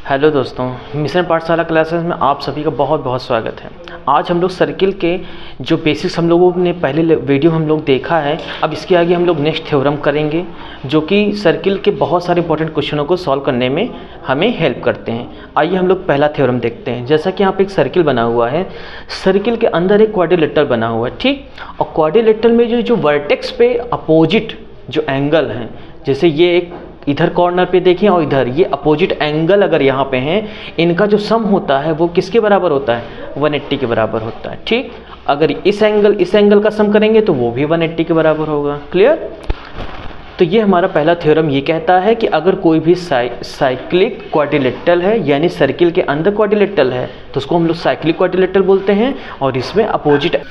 Hello दोस्तों, mission पाठशाला classes में आप सभी का बहुत बहुत स्वागत है। आज हम लोग सर्किल के जो बेसिक्स हम लोगों ने पहले वीडियो हम लोग देखा है, अब इसके आगे हम लोग नेक्स्ट थ्योरम करेंगे जो कि सर्किल के बहुत सारे इंपॉर्टेंट क्वेश्चनों को सॉल्व करने में हमें हेल्प करते हैं। आइए हम लोग पहला थ्योरम देखते हैं। जैसा कि यहाँ पे एक सर्किल बना हुआ है, सर्किल के अंदर एक क्वाड्रिलेटरल बना हुआ है, ठीक। और क्वाड्रिलेटरल में जो वर्टेक्स पे अपोजिट जो एंगल हैं, जैसे ये एक इधर कॉर्नर पे देखिए और इधर ये अपोजिट एंगल अगर यहाँ पे हैं, इनका जो सम होता है वो किसके बराबर होता है? 180 के बराबर होता है, ठीक। अगर इस एंगल का सम करेंगे तो वो भी 180 के बराबर होगा। क्लियर? तो ये हमारा पहला थ्योरम ये कहता है कि अगर कोई भी साइक्लिक क्वाड्रिलेटरल है, यानी सर्किल के अंदर क्वाड्रिलेटरल है, तो उसको हम लोग साइक्लिक क्वाड्रिलेटरल बोलते हैं। और इसमें अपोजिट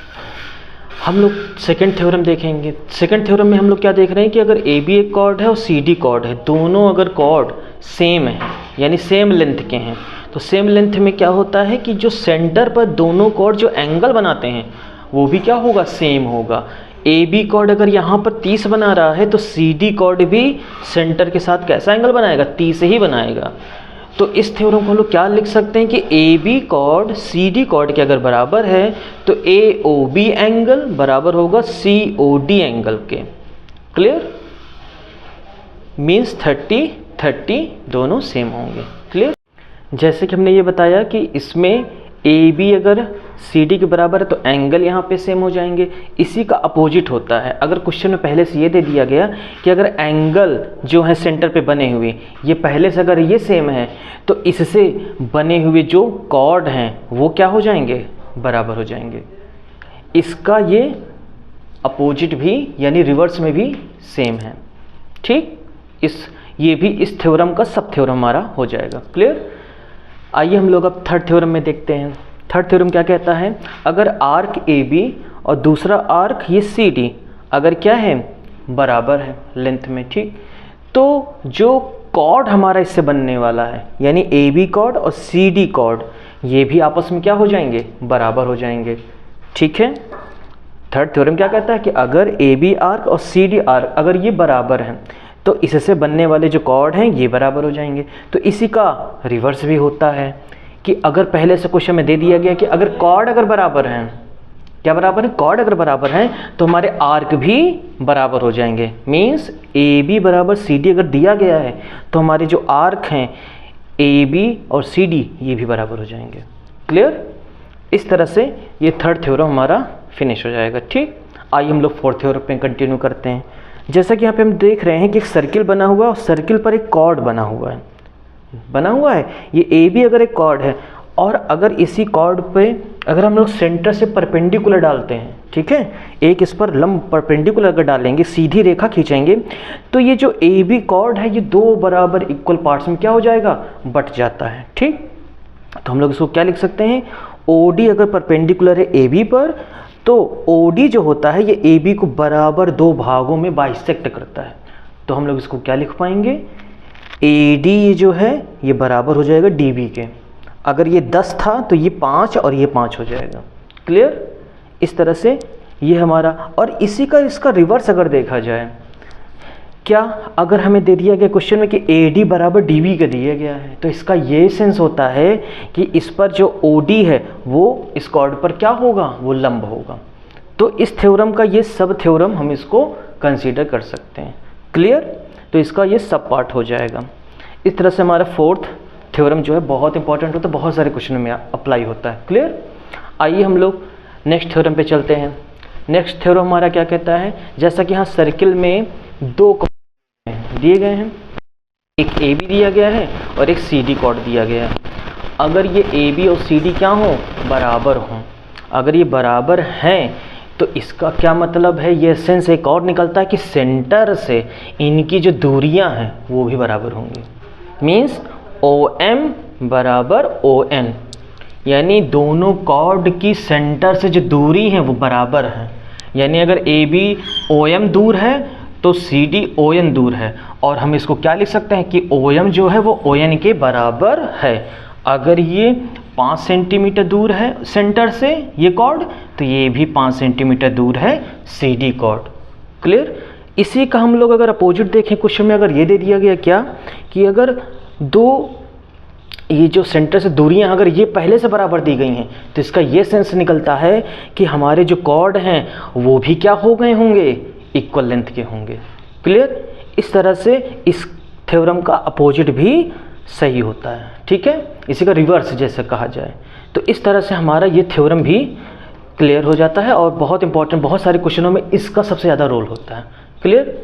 हम लोग सेकंड थ्योरम देखेंगे। सेकंड थ्योरम में हम लोग क्या देख रहे हैं कि अगर ए बी एक कॉर्ड है और सी डी कॉर्ड है, दोनों अगर कॉर्ड सेम है यानी सेम लेंथ के हैं, तो सेम लेंथ में क्या होता है कि जो सेंटर पर दोनों कॉर्ड जो एंगल बनाते हैं वो भी क्या होगा? सेम होगा। ए बी कॉर्ड अगर यहाँ पर 30 बना रहा है तो सी डी कॉर्ड भी सेंटर के साथ कैसा एंगल बनाएगा? 30 ही बनाएगा। तो इस थ्योरम को हम लोग क्या लिख सकते हैं कि A B chord C D chord के अगर बराबर है तो ए ओ बी एंगल बराबर होगा सी ओ डी एंगल के। क्लियर? मीन्स 30-30 दोनों सेम होंगे। क्लियर? जैसे कि हमने ये बताया कि इसमें ए बी अगर सी डी के बराबर है तो एंगल यहाँ पे सेम हो जाएंगे। इसी का अपोजिट होता है। अगर क्वेश्चन में पहले से ये दे दिया गया कि अगर एंगल जो है सेंटर पे बने हुए ये पहले से अगर ये सेम है तो इससे बने हुए जो कॉर्ड हैं वो क्या हो जाएंगे? बराबर हो जाएंगे। इसका ये अपोजिट भी यानी रिवर्स में भी सेम है, ठीक। ये भी इस थ्योरम का सब थ्योरम हमारा हो जाएगा। क्लियर? आइए हम लोग अब थर्ड थ्योरम में देखते हैं। थर्ड थ्योरम क्या कहता है? अगर आर्क ए बी और दूसरा आर्क ये सी डी अगर क्या है? बराबर है लेंथ में, ठीक। तो जो कॉर्ड हमारा इससे बनने वाला है यानी ए बी कॉर्ड और सी डी कॉर्ड ये भी आपस में क्या हो जाएंगे? बराबर हो जाएंगे, ठीक है। थर्ड थ्योरम क्या कहता है कि अगर ए बी आर्क और सी डी आर्क अगर ये बराबर हैं तो इससे बनने वाले जो कॉर्ड हैं ये बराबर हो जाएंगे। तो इसी का रिवर्स भी होता है कि अगर पहले से क्वेश्चन में दे दिया गया कि अगर कॉर्ड अगर बराबर हैं, क्या बराबर है? कॉर्ड अगर बराबर हैं तो हमारे आर्क भी बराबर हो जाएंगे। मीन्स ए बी बराबर सी डी अगर दिया गया है तो हमारे जो आर्क हैं ए बी और सी डी ये भी बराबर हो जाएंगे। क्लियर? इस तरह से ये थर्ड थ्योरम हमारा फिनिश हो जाएगा, ठीक। आइए हम लोग फोर्थ थ्योरम पे कंटिन्यू करते हैं। जैसा कि यहाँ पे हम देख रहे हैं कि एक सर्किल बना हुआ है और सर्किल पर एक कॉर्ड बना हुआ है। ये ए बी अगर एक कॉर्ड है और अगर इसी कॉर्ड पे अगर हम लोग सेंटर से परपेंडिकुलर डालते हैं, ठीक है, एक इस पर लंब परपेंडिकुलर अगर डालेंगे, सीधी रेखा खींचेंगे, तो ये जो ए बी कॉर्ड है ये दो बराबर इक्वल पार्ट्स में क्या हो जाएगा? बट जाता है, ठीक। तो हम लोग इसको क्या लिख सकते हैं? ओ डी अगर परपेंडिकुलर है ए बी पर तो ओ डी जो होता है ये ए बी को बराबर दो भागों में बाइसेक्ट करता है। तो हम लोग इसको क्या लिख पाएंगे? ए डी जो है ये बराबर हो जाएगा डी बी के। अगर ये 10 था तो ये 5 और ये 5 हो जाएगा। क्लियर? इस तरह से ये हमारा, और इसी का इसका रिवर्स अगर देखा जाए, क्या अगर हमें दे दिया गया क्वेश्चन में कि ए डी बराबर डी बी का दिया गया है तो इसका ये सेंस होता है कि इस पर जो ओ डी है वो इस कॉर्ड पर क्या होगा? वो लंब होगा। तो इस थ्योरम का ये सब थ्योरम हम इसको कंसीडर कर सकते हैं। क्लियर? तो इसका ये सब पार्ट हो जाएगा। इस तरह से हमारा फोर्थ थ्योरम जो है बहुत इंपॉर्टेंट होता है, बहुत सारे क्वेश्चन में अप्लाई होता है। क्लियर? आइए हम लोग नेक्स्ट थ्योरम पे चलते हैं। नेक्स्ट थ्योरम हमारा क्या कहता है? जैसा कि यहाँ सर्किल में दो दिए गए हैं, एक ए बी दिया गया है और एक सी डी कॉर्ड दिया गया है। अगर ये ए बी और सी डी क्या हो? बराबर हों। अगर ये बराबर हैं तो इसका क्या मतलब है? ये सेंस एक और निकलता है कि सेंटर से इनकी जो दूरियां हैं वो भी बराबर होंगी। मीन्स ओ एम बराबर ओ एन, यानी दोनों कॉर्ड की सेंटर से जो दूरी है वो बराबर है। यानी अगर ए बी ओ एम दूर है तो सी डी ओ एन दूर है, और हम इसको क्या लिख सकते हैं कि ओ एम जो है वो ओ एन के बराबर है। अगर ये 5 सेंटीमीटर दूर है सेंटर से ये कॉर्ड तो ये भी 5 सेंटीमीटर दूर है सी डी कॉर्ड। क्लियर? इसी का हम लोग अगर अपोजिट देखें, क्वेश्चन में अगर ये दे दिया गया क्या कि अगर दो ये जो सेंटर से दूरियां अगर ये पहले से बराबर दी गई हैं तो इसका ये सेंस निकलता है कि हमारे जो कॉर्ड हैं वो भी क्या हो गए होंगे, इक्वल लेंथ के होंगे। क्लियर? इस तरह से इस थ्योरम का अपोजिट भी सही होता है। ठीक है, इसी का रिवर्स जैसे कहा जाए। तो इस तरह से हमारा ये थ्योरम भी क्लियर हो जाता है और बहुत इंपॉर्टेंट, बहुत सारे क्वेश्चनों में इसका सबसे ज़्यादा रोल होता है। क्लियर?